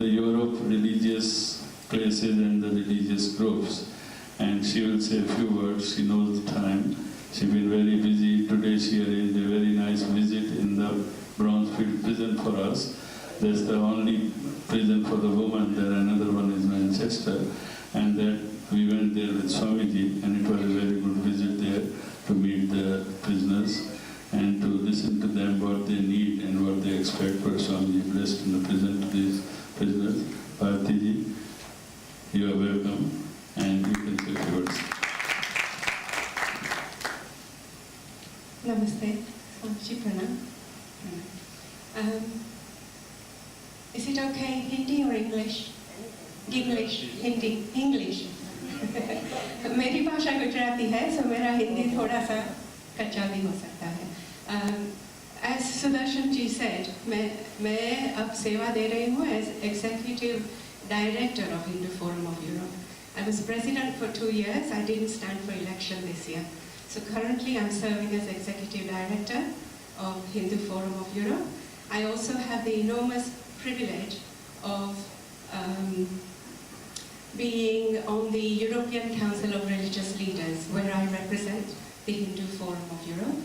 the Europe religious places and the religious groups, and she will say a few words. She knows the time. She's been very busy. Today she arranged a very nice visit in the Bronzefield prison for us. That's the only prison for the women. There another one is Manchester, and that we went there with Swamiji, and it was a very good visit there to meet the prisoners and to listen to them what they need and what they expect for Swamiji blessed in the prison to these prisoners. Bhartiji, you are welcome, and you can say a few words. Namaste, Swamiji Pranam. Is it okay, Hindi or English? English, Hindi, English. मेरी भाषा गुजराती है, so मेरा हिंदी थोड़ा सा कच्चा भी हो सकता है. As Sudarshan ji said, मैं अब सेवा दे रही हूँ as Executive Director of Hindu Forum of Europe. I was President for 2 years. I didn't stand for election this year. So currently I'm serving as Executive Director of Hindu Forum of Europe. I also have the enormous privilege of being on the European Council of Religious Leaders, where I represent the Hindu Forum of Europe.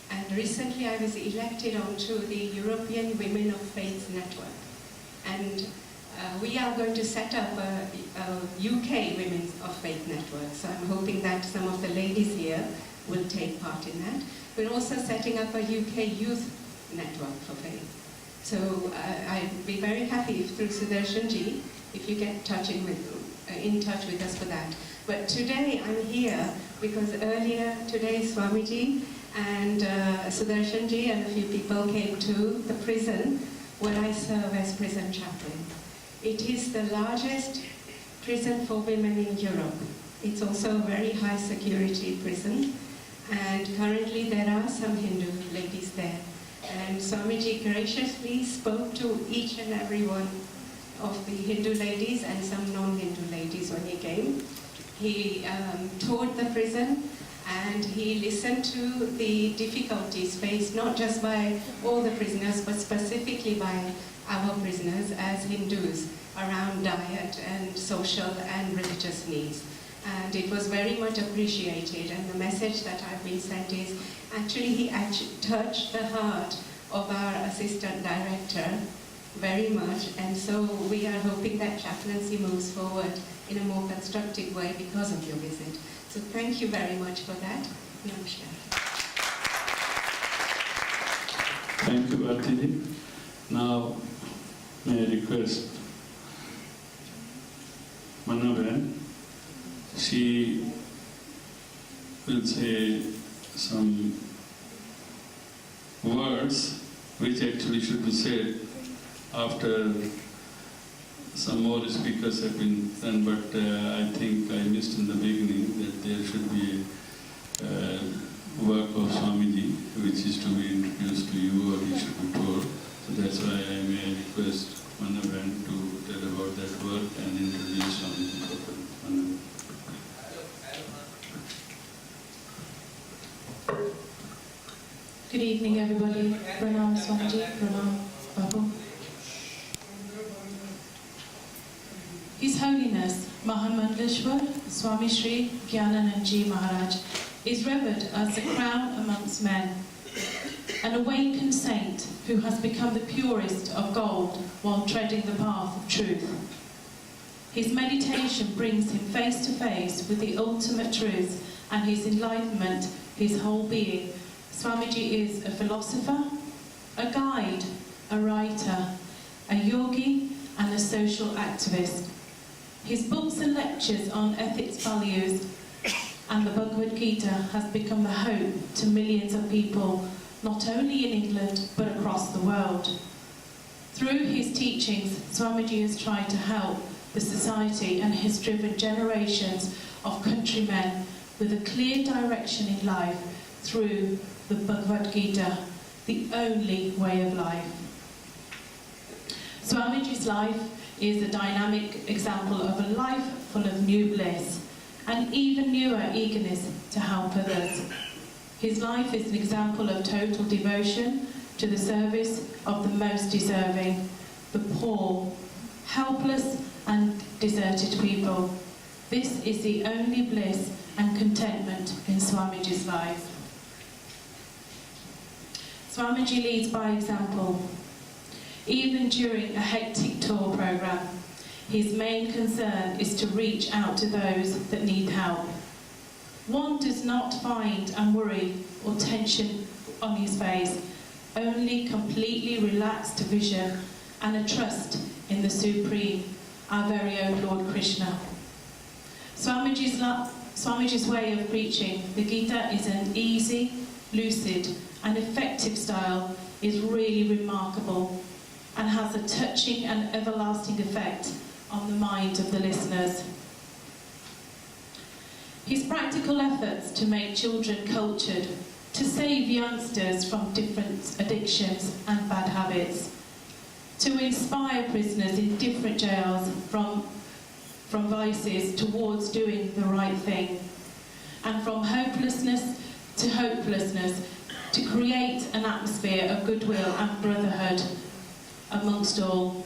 And recently I was elected onto the European Women of Faith Network. And we are going to set up a UK Women of Faith Network. So I'm hoping that some of the ladies here will take part in that. We're also setting up a UK Youth Network for Faith. So I'd be very happy if through Sudarshan ji, if you get in touch with us for that. But today I'm here because earlier today Swamiji and Sudarshan ji and a few people came to the prison where I serve as prison chaplain. It is the largest prison for women in Europe. It's also a very high security prison, and currently there are some Hindu ladies there. And Swamiji graciously spoke to each and every one of the Hindu ladies and some non-Hindu ladies when he came. He toured the prison and he listened to the difficulties faced not just by all the prisoners but specifically by our prisoners as Hindus around diet and social and religious needs. And it was very much appreciated, and the message that I've been sent is he touched the heart of our assistant director very much, and so we are hoping that chaplaincy moves forward in a more constructive way because of your visit. So thank you very much for that. Namaskar. Thank you, Bhartiji. Now, may I request Manaben, she will say some words which actually should be said after some more speakers have been done, but I think I missed in the beginning that there should be a work of Swamiji which is to be introduced to you, or he should be told. So that's why I may request Manaben to tell about that work and introduce Swamiji properly. Manaben. Good evening, everybody. Pranam Swamiji, Pranam Babu. His Holiness Mahamandleshwar Swami SHRI GYANANAND Ji Maharaj is revered as the crown amongst men, an awakened saint who has become the purest of gold while treading the path of truth. His meditation brings him face to face with the ultimate truth, and his enlightenment, his whole being. Swamiji is a philosopher, a guide, a writer, a yogi, and a social activist. His books and lectures on ethics, values, and the Bhagavad Gita has become the hope to millions of people, not only in England, but across the world. Through his teachings, Swamiji has tried to help the society and has driven generations of countrymen with a clear direction in life through the Bhagavad Gita, the only way of life. Swamiji's life is a dynamic example of a life full of new bliss and even newer eagerness to help others. His life is an example of total devotion to the service of the most deserving, the poor, helpless and deserted people. This is the only bliss and contentment in Swamiji's life. Swamiji leads by example. Even during a hectic tour program, his main concern is to reach out to those that need help. One does not find and worry or tension on his face, only completely relaxed vision and a trust in the Supreme, our very own Lord Krishna. Swamiji's way of preaching the Gita is an easy, lucid and effective style is really remarkable and has a touching and everlasting effect on the mind of the listeners. His practical efforts to make children cultured, to save youngsters from different addictions and bad habits, to inspire prisoners in different jails from vices towards doing the right thing, and from hopelessness, to create an atmosphere of goodwill and brotherhood amongst all.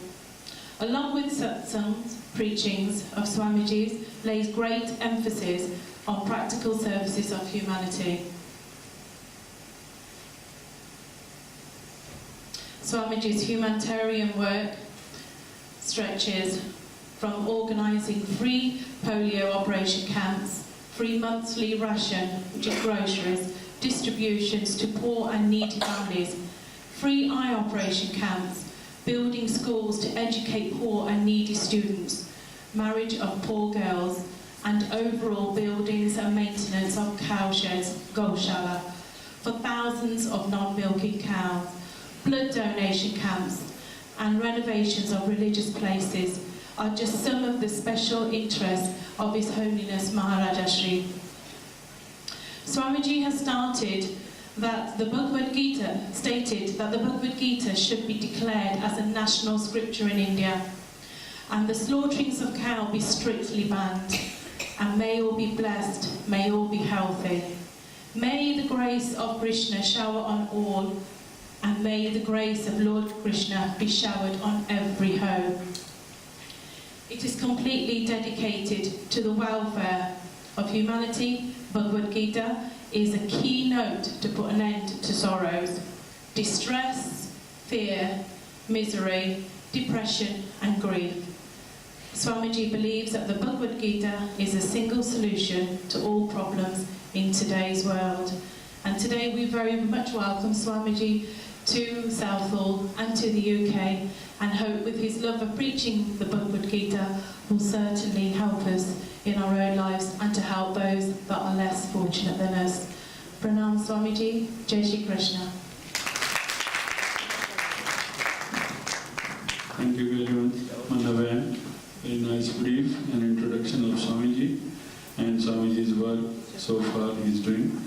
Along with satsangs, preachings of Swamiji's lays great emphasis on practical services of humanity. Swamiji's humanitarian work stretches from organising free polio operation camps, free monthly ration, which is groceries, distributions to poor and needy families, free eye operation camps, building schools to educate poor and needy students, marriage of poor girls, and overall buildings and maintenance of cowsheds, Goshala, for thousands of non-milking cows, blood donation camps, and renovations of religious places are just some of the special interests of His Holiness Maharaj SHRI. Swamiji has stated that the Bhagavad Gita should be declared as a national scripture in India, and the slaughterings of cow be strictly banned, and may all be blessed, may all be healthy. May the grace of Krishna shower on all, and may the grace of Lord Krishna be showered on every home. It is completely dedicated to the welfare of humanity. Bhagavad Gita is a keynote to put an end to sorrows, distress, fear, misery, depression and grief. Swamiji believes that the Bhagavad Gita is a single solution to all problems in today's world. And today we very much welcome Swamiji to Southall and to the UK, and hope with his love of preaching the Bhagavad Gita will certainly help us in our own lives and to help those that are less fortunate than us. Pranam Swamiji, Jai Shri Krishna. Thank you very much, Mandavan. Very nice brief and introduction of Swamiji and Swamiji's work so far he's doing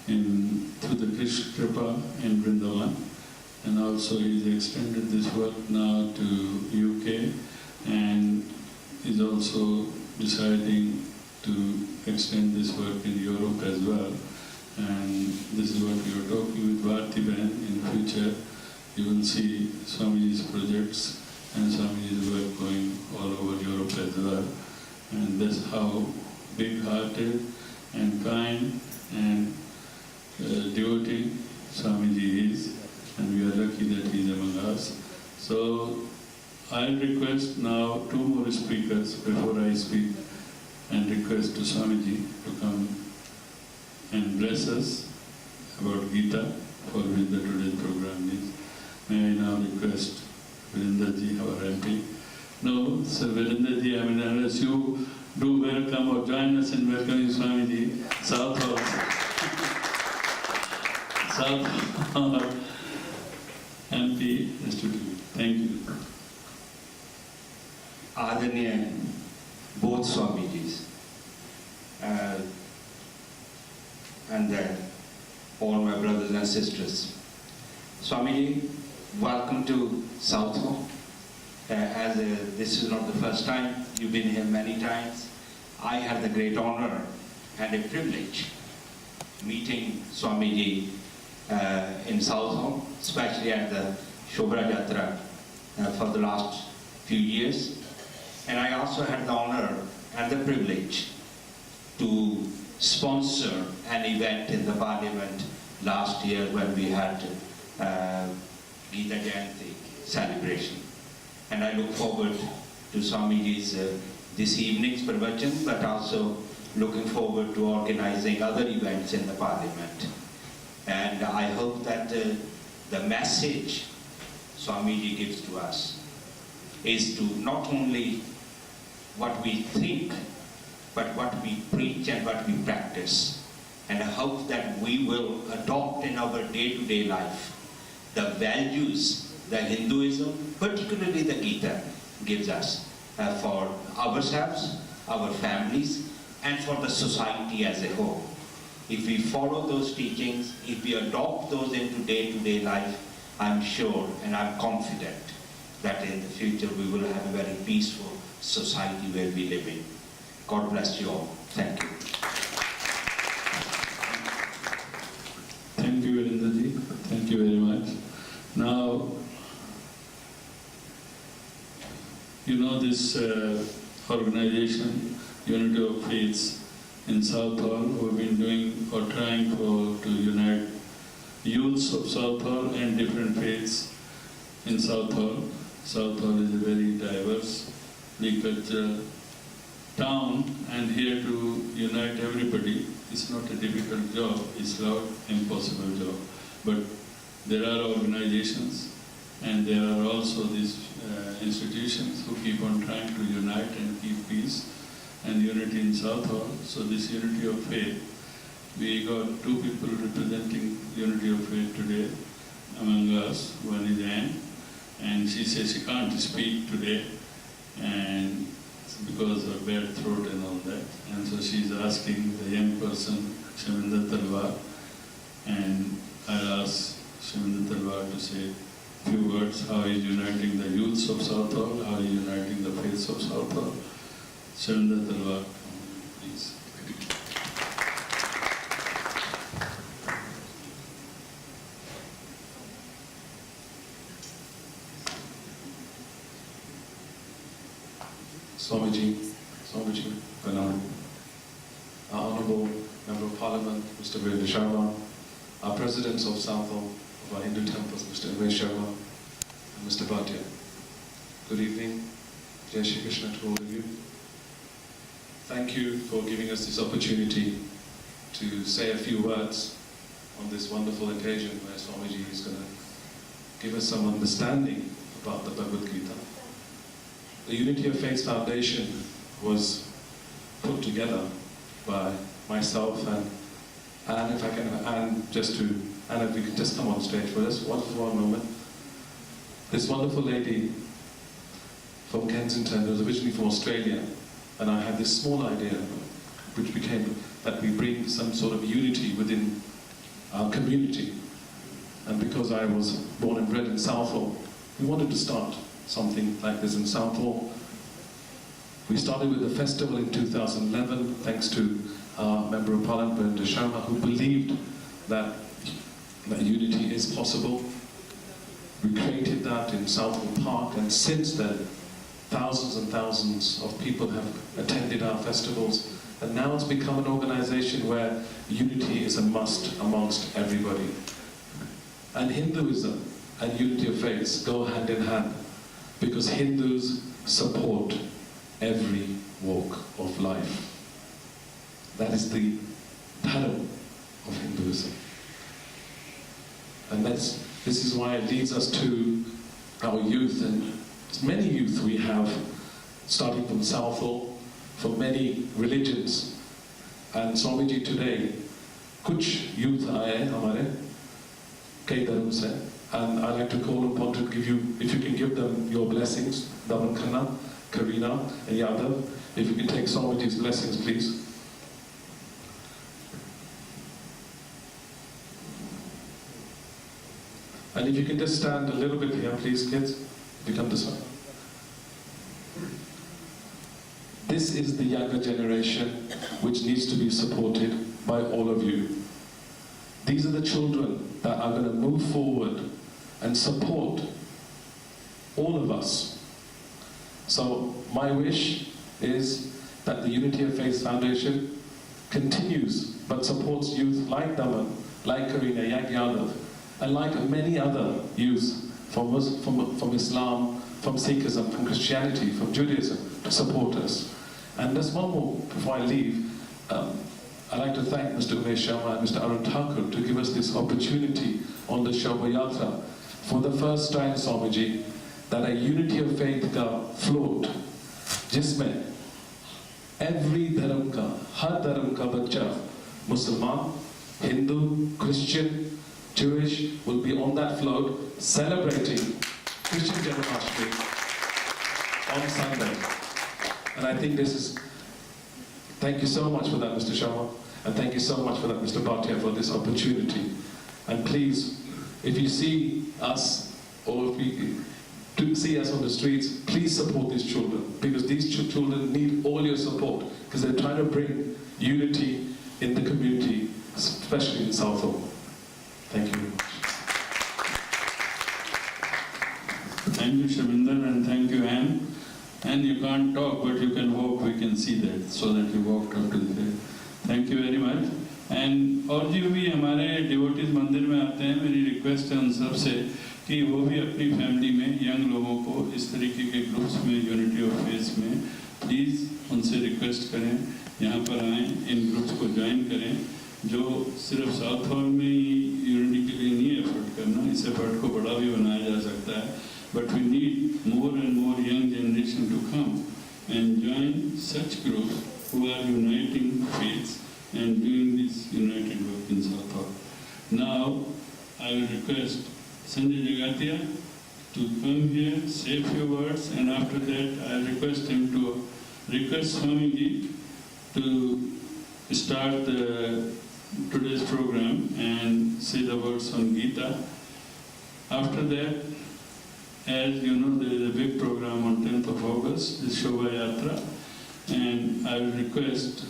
through the Krishna Kripa in Vrindavan. And also he's extended this work now to UK and is also deciding to extend this work in Europe as well. And this is what we are talking with Bharti Bhen. In future you will see Swamiji's projects and Swamiji's work going all over Europe as well. And that's how big-hearted and kind and devotee Swamiji is. And we are lucky that he is among us. So I'll request now two more speakers before I speak, and request to Swamiji to come and bless us about Gita, for which the today's program is. May I now request Virendraji, our MP. No, Sir Virendraji, I mean, unless you do welcome or join us in welcoming Swamiji, Southall. MP, thank you. Adanya, both Swamijis, and all my brothers and sisters. Swamiji, welcome to Southall. This is not the first time, you've been here many times. I had the great honor and a privilege meeting Swamiji in Southall, especially at the Shobra Yatra for the last few years. And I also had the honor and the privilege to sponsor an event in the Parliament last year when we had Gita Jayanti celebration. And I look forward to Swamiji's this evening's pravachan, but also looking forward to organizing other events in the Parliament. And I hope that the message Swamiji gives to us is to not only what we think, but what we preach and what we practice. And I hope that we will adopt in our day-to-day life the values that Hinduism, particularly the Gita, gives us for ourselves, our families, and for the society as a whole. If we follow those teachings, if we adopt those into day-to-day life, I'm sure and I'm confident that in the future we will have a very peaceful society where we live in. God bless you all. Thank you. Thank you, Virendraji. Thank you very much. Now, you know this organization, Unity of Faiths in Southall, who have been doing or trying to unite youths of Southall and different faiths in Southall. Southall is a very diverse, multicultural town, and here to unite everybody is not a difficult job, it's not impossible job. But there are organizations and there are also these institutions who keep on trying to unite and keep peace and unity in Southall. So this unity of faith, we got two people representing unity of faith today among us. One is Anne, and she says she can't speak today and because of bad throat and all that. And so she's asking the young person, Shaminder Talwar, and I'll ask Shaminder Talwar to say a few words, how he's uniting the youths of Southall, how he's uniting the faiths of Southall. Shaminder Talwar, please. Swamiji, GYANANAND, our Honourable Member of Parliament, Mr. Vishwa, our Presidents of Southall, of our Hindu temples, Mr. Vishwa and Mr. Bhatia. Good evening, Jai Shri Krishna to all of you. Thank you for giving us this opportunity to say a few words on this wonderful occasion where Swamiji is going to give us some understanding about the Bhagavad Gita. The Unity of Faith Foundation was put together by myself and Anne, if I can, Anne, if we could just come on stage for us, one moment. This wonderful lady from Kensington, who was originally from Australia, and I had this small idea, which became that we bring some sort of unity within our community. And because I was born and bred in Southall, we wanted to start something like this in Southall. We started with the festival in 2011, thanks to our Member of Parliament, Vishwa, who believed that unity is possible. We created that in Southall Park, and since then, thousands and thousands of people have attended our festivals, and now it's become an organization where unity is a must amongst everybody. And Hinduism and unity of faiths go hand in hand, because Hindus support every walk of life. That is the pattern of Hinduism. And this is why it leads us to our youth, and many youth we have, starting from Southall, from many religions. And Swamiji today, kuch youth aaye hamare, kai dharam se, and I'd like to call upon to give you, if you can give them your blessings, Daman Khanna, Karina, and Yadav, if you can take Swamiji's blessings, please. And if you can just stand a little bit here, please, kids, if you come this way. This is the younger generation which needs to be supported by all of you. These are the children that are going to move forward and support all of us. So my wish is that the Unity of Faith Foundation continues but supports youth like Daman, like Karina, like Yadav, and like many other youths from Islam, from Sikhism, from Christianity, from Judaism, to support us. And there's one more before I leave. I'd like to thank Mr. Umesh Sharma and Mr. Arun Thakur to give us this opportunity on the Shobha Yatra for the first time, Swamiji, that a Unity of Faith ka float, जिसमें every धर्म का, हर धर्म का बच्चा, Muslim, Hindu, Christian, Jewish, will be on that float celebrating Christian Janmashtami on Sunday. And I think this is, thank you so much for that, Mr. Sharma, and thank you so much for that, Mr. Bhatia, for this opportunity. And please, if you see us, or if you do see us on the streets, please support these children, because these children need all your support, because they're trying to bring unity in the community, especially in Southall. Thank you very much. Thank you, Shaminder, and thank you, Anne. And you can't talk, but you can walk. We can see that, so that you walked up to the. Thank you very much. And और जो भी हमारे devotees मंदिर में आते हैं, मेरी request है उन सब से कि वो भी अपनी फैमिली में यंग लोगों को इस तरीके के ग्रुप्स में, यूनिटी ऑफ फेथ में, प्लीज़ उनसे रिक्वेस्ट करें, यहाँ पर आएँ, इन ग्रुप्स को ज्वाइन करें, जो सिर्फ साउथ हॉल में ही यूनिटी के लिए नहीं एफर्ट करना, इस एफर्ट को बड़ा भी बनाया जा सकता है. But we need more and more young generation to come and join such groups who are uniting faiths and doing this united work in Southall. Now, I will request Sanjay Jagatia to come here, say a few words, and after that, I will request him to request Swamiji to start today's program and say the words on Gita. After that, as you know, there is a big program on 10th of August, the Shobha Yatra, and I will request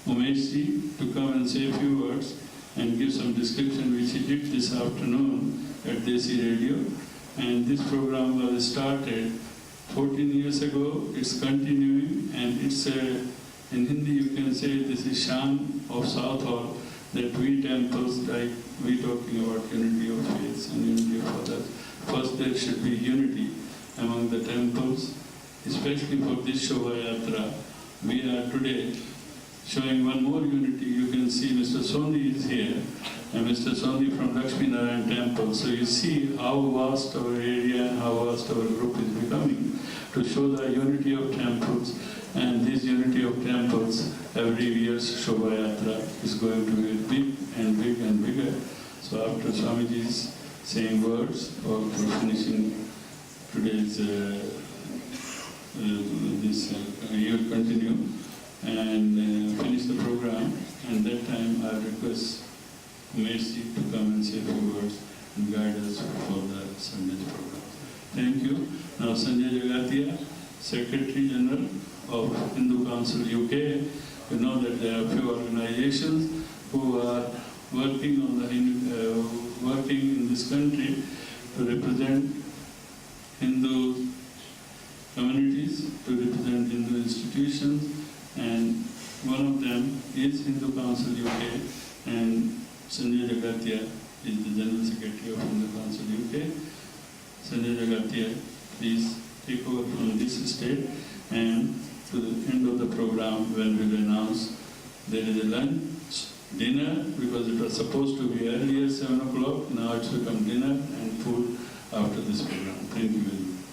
Umesh to come and say a few words and give some description, which he did this afternoon at Desi Radio. And this program was started 14 years ago, it's continuing, and it's in Hindi you can say this is Shan of Southall, that we temples, like we talking about unity of faiths and unity of others. First, there should be unity among the temples, especially for this Shobha Yatra. We are today showing one more unity. You can see Mr. Sondi is here, and Mr. Sondi from Lakshmi Narayan Temple. So you see how vast our area and how vast our group is becoming to show the unity of temples. And this unity of temples, every year's Shobha Yatra is going to be big and big and bigger. So after Swamiji's saying words or for finishing today's you'll continue and finish the program, and that time I request Umesh to come and say a few words and guide us for the Sunday's program. Thank you. Now Sanjay Jagatia, Secretary General of Hindu Council UK. You know that there are a few organizations who are working on the working in this country to represent Hindu communities, to represent Hindu institutions, and one of them is Hindu Council UK, and Sanjay Jagatia is the General Secretary of Hindu Council UK. Sanjay Jagatia, please take over from this state, and to the end of the program when we will announce there is a lunch, dinner, because it was supposed to be earlier 7 o'clock, now it's become dinner and food after this program. Thank you very much.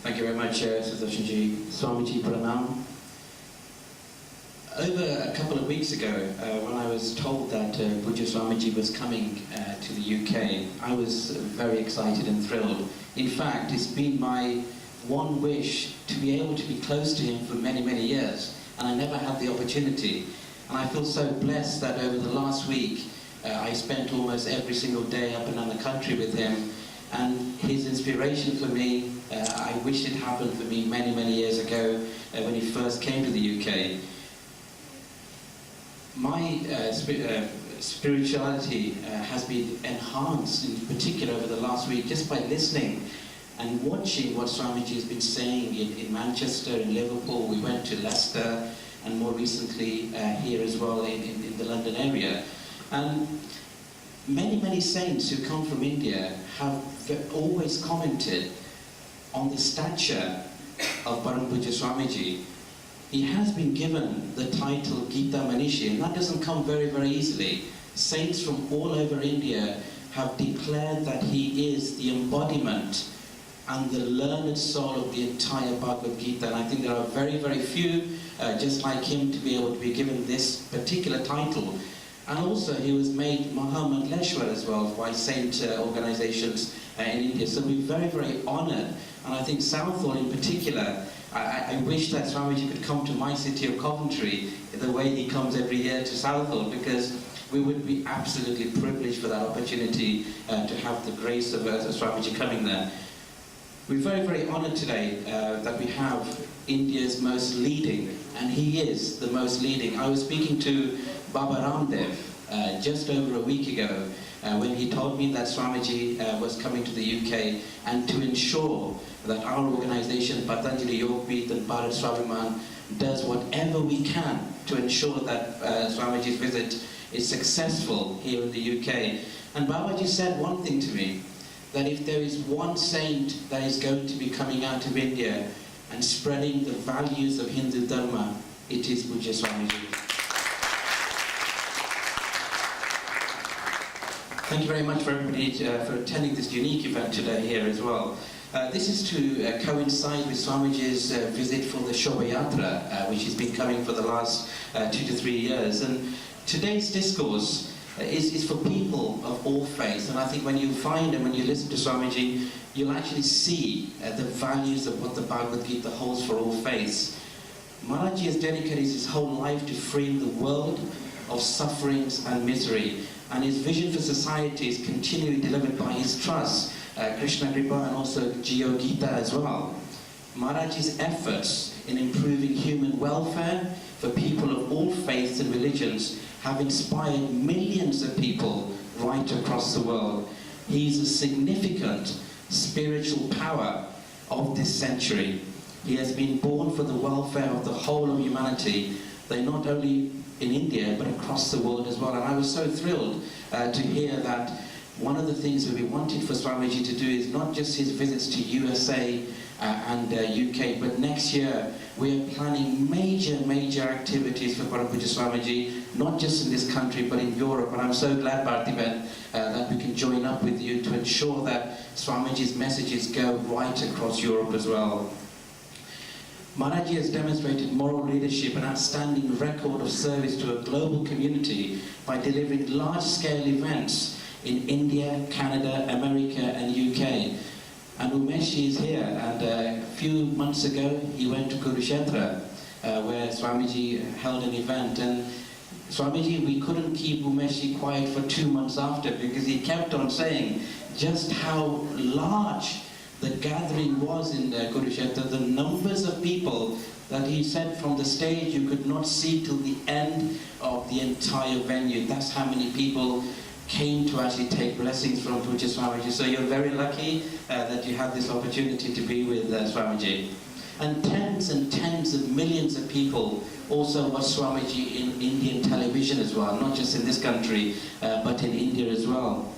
Thank you very much, Sudarshanji. Swamiji Pranam. Over a couple of weeks ago, when I was told that Pujya Swamiji was coming to the UK, I was very excited and thrilled. In fact, it's been my one wish to be able to be close to him for many, many years, and I never had the opportunity. And I feel so blessed that over the last week, I spent almost every single day up and down the country with him, and his inspiration for me, I wish it happened for me many, many years ago when he first came to the UK. My spirituality has been enhanced, in particular over the last week, just by listening and watching what Swamiji has been saying in Manchester, in Liverpool. We went to Leicester, and more recently here as well in the London area. And many saints who come from India have always commented on the stature of Param Pujya Swamiji. He has been given the title Gita Manishi, and that doesn't come very easily. Saints from all over India have declared that he is the embodiment and the learned soul of the entire Bhagavad Gita. And I think there are very few just like him to be able to be given this particular title. And also he was made Mahamandleshwar as well by saint organizations in India. So we're very honored. And I think Southall in particular, I wish that Swamiji could come to my city of Coventry the way he comes every year to Southall, because we would be absolutely privileged for that opportunity to have the grace of Swamiji coming there. We're very honored today that we have India's most leading, and he is the most leading. I was speaking to Baba Ramdev just over a week ago when he told me that Swamiji was coming to the UK, and to ensure that our organization, Patanjali Yogbit and Bharat Swabiman, does whatever we can to ensure that Swamiji's visit is successful here in the UK. And Babaji said one thing to me, that if there is one saint that is going to be coming out of India and spreading the values of Hindu Dharma, it is Pujya Swamiji. Thank you very much for everybody for attending this unique event today here as well. This is to coincide with Swamiji's visit for the Shobha Yatra, which has been coming for the last 2 to 3 years. And today's discourse is for people of all faiths, and I think when you find and when you listen to Swamiji, you'll actually see the values of what the Bhagavad Gita holds for all faiths. Maharaj has dedicated his whole life to freeing the world of sufferings and misery, and his vision for society is continually delivered by his trust, Krishna Kripa, and also GITA as well. Maharaj's efforts in improving human welfare for people of all faiths and religions have inspired millions of people right across the world. He's a significant spiritual power of this century. He has been born for the welfare of the whole of humanity. They're not only in India, but across the world as well. And I was so thrilled to hear that one of the things that we wanted for Swamiji to do is not just his visits to USA and UK, but next year we are planning major activities for Param Pujya Swamiji, not just in this country but in Europe. And I'm so glad, Bhartiben, that we can join up with you to ensure that Swamiji's messages go right across Europe as well. Maharaj has demonstrated moral leadership and outstanding record of service to a global community by delivering large-scale events in India, Canada, America and UK. And Umeshi is here, and a few months ago he went to Kurukshetra where Swamiji held an event. And Swamiji, we couldn't keep Umeshi quiet for 2 months after, because he kept on saying just how large the gathering was in Kurukshetra, the numbers of people that he said from the stage you could not see till the end of the entire venue. That's how many people came to actually take blessings from Pujya Swamiji. So you're very lucky that you have this opportunity to be with Swamiji. And tens of millions of people also watch Swamiji in Indian television as well, not just in this country, but in India as well.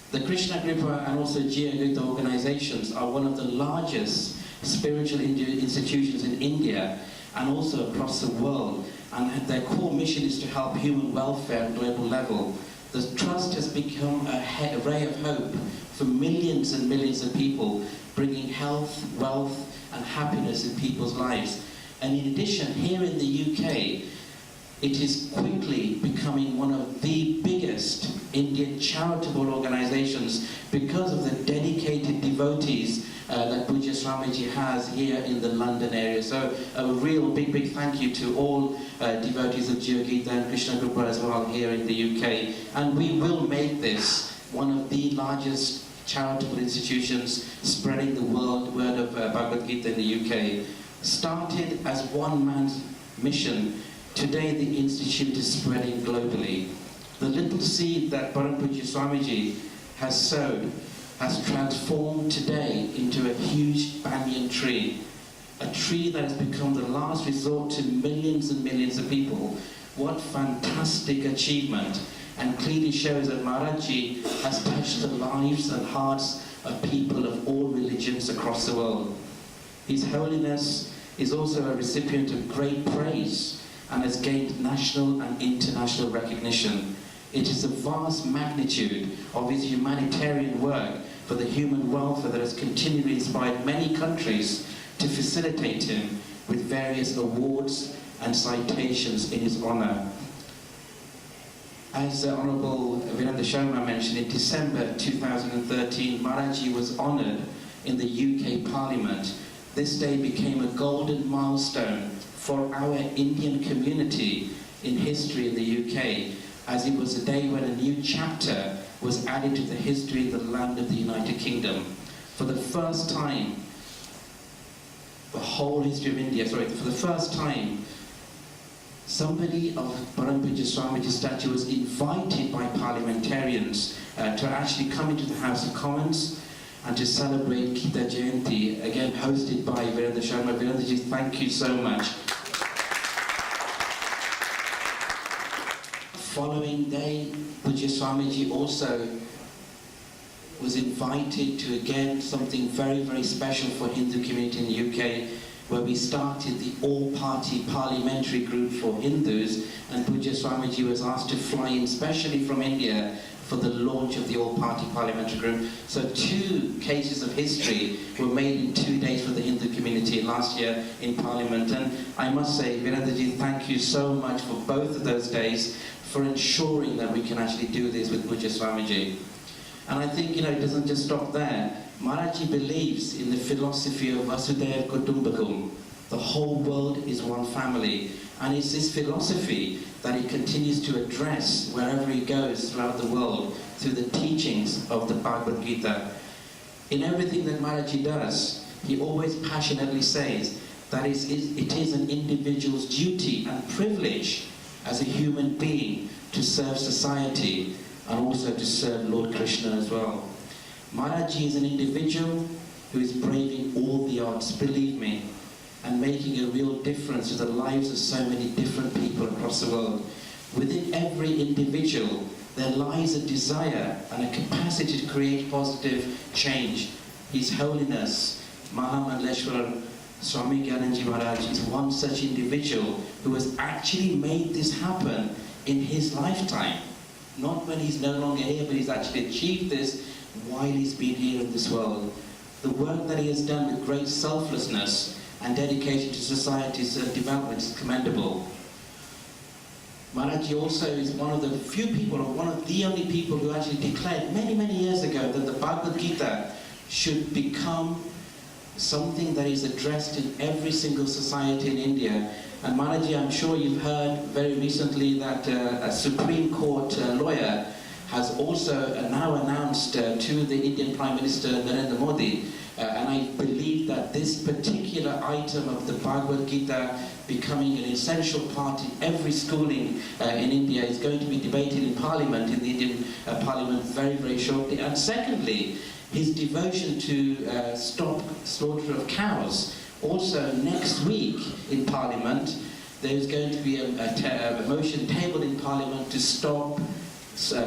The Krishna Kripa and also GITA organizations are one of the largest spiritual institutions in India and also across the world. And their core mission is to help human welfare at global level. The trust has become a ray of hope for millions and millions of people, bringing health, wealth, and happiness in people's lives. And in addition, here in the UK, it is quickly becoming one of the biggest Indian charitable organizations because of the dedicated devotees that Pujya Swamiji has here in the London area. So a real big thank you to all devotees of GITA and Krishna Kripa as well here in the UK. And we will make this one of the largest charitable institutions spreading the word of Bhagavad Gita in the UK. Started as one man's mission, today the institute is spreading globally. The little seed that Param Pujya Swamiji has sowed has transformed today into a huge banyan tree. A tree that has become the last resort to millions and millions of people. What fantastic achievement, and clearly shows that Maharaj has touched the lives and hearts of people of all religions across the world. His Holiness is also a recipient of great praise and has gained national and international recognition. It is the vast magnitude of his humanitarian work for the human welfare that has continually inspired many countries to facilitate him with various awards and citations in his honour. As the Honourable Virendra Sharma mentioned, in December 2013, Maharaj was honoured in the UK Parliament. This day became a golden milestone for our Indian community in history in the UK, as it was a day when a new chapter was added to the history of the land of the United Kingdom. For the first time, the whole history of India, for the first time, somebody of Param Pujya Swamiji's statue was invited by parliamentarians to actually come into the House of Commons and to celebrate Gita Jayanti, again hosted by Virendra Sharma. Virendraji, thank you so much. Following day, Pujya Swamiji also was invited to, again, something very, very special for Hindu community in the UK, where we started the all-party parliamentary group for Hindus, and Pujya Swamiji was asked to fly in specially from India for the launch of the all-party parliamentary group. So 2 cases of history were made in 2 days for the Hindu community last year in Parliament. And I must say, Virendraji, thank you so much for both of those days, for ensuring that we can actually do this with Pujya Swamiji. And I think, it doesn't just stop there. Maharaj believes in the philosophy of Vasudhaiva Kutumbakam. The whole world is one family. And it's this philosophy that he continues to address wherever he goes throughout the world through the teachings of the Bhagavad Gita. In everything that Maharaj does, he always passionately says that it is an individual's duty and privilege as a human being to serve society and also to serve Lord Krishna as well. Maharaj is an individual who is braving all the odds, believe me, and making a real difference to the lives of so many different people across the world. Within every individual, there lies a desire and a capacity to create positive change. His Holiness, Mahamandleshwar Swami GYANANAND Maharaj is one such individual who has actually made this happen in his lifetime. Not when he's no longer here, but he's actually achieved this while he's been here in this world. The work that he has done with great selflessness and dedication to society's development is commendable. Maharaj also is one of the few people, or one of the only people who actually declared many, many years ago that the Bhagavad Gita should become something that is addressed in every single society in India. And Maharaj, I'm sure you've heard very recently that a Supreme Court lawyer has also now announced to the Indian Prime Minister Narendra Modi, and I believe that this particular item of the Bhagavad Gita becoming an essential part in every schooling in India is going to be debated in Parliament, in the Indian Parliament very, very shortly. And secondly, his devotion to stop slaughter of cows. Also next week in Parliament, there's going to be a motion tabled in Parliament to stop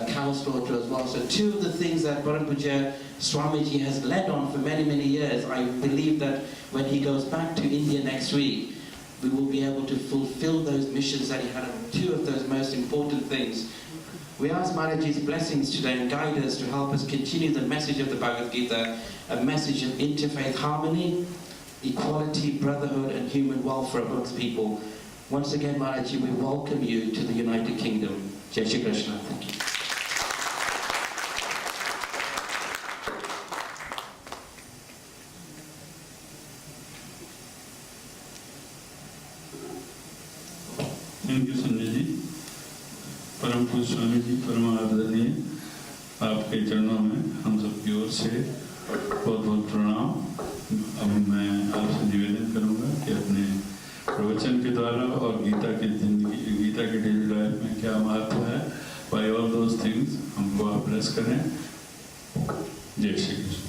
cow slaughter as well. So 2 of the things that Param Pujya Swamiji has led on for many, many years, I believe that when he goes back to India next week, we will be able to fulfill those missions that he had on 2 of those most important things. We ask Maharaj's blessings today and guidance to help us continue the message of the Bhagavad Gita, a message of interfaith harmony, equality, brotherhood, and human welfare amongst people. Once again, Maharaj, we welcome you to the United Kingdom. Jai Shri Krishna. Thank you. Thank you Sanjay ji. परम पूज्य स्वामी जी, परम आदरणीय, आपके चरणों में हम सब की ओर से बहुत बहुत प्रणाम। अब मैं आपसे निवेदन करूंगा कि अपने प्रवचन के द्वारा और गीता की जिंदगी, गीता के डेली लाइफ में क्या महत्व है, बाय ऑल दोज थिंग्स हमको आप ब्लेस करें। Jai Shri Krishna.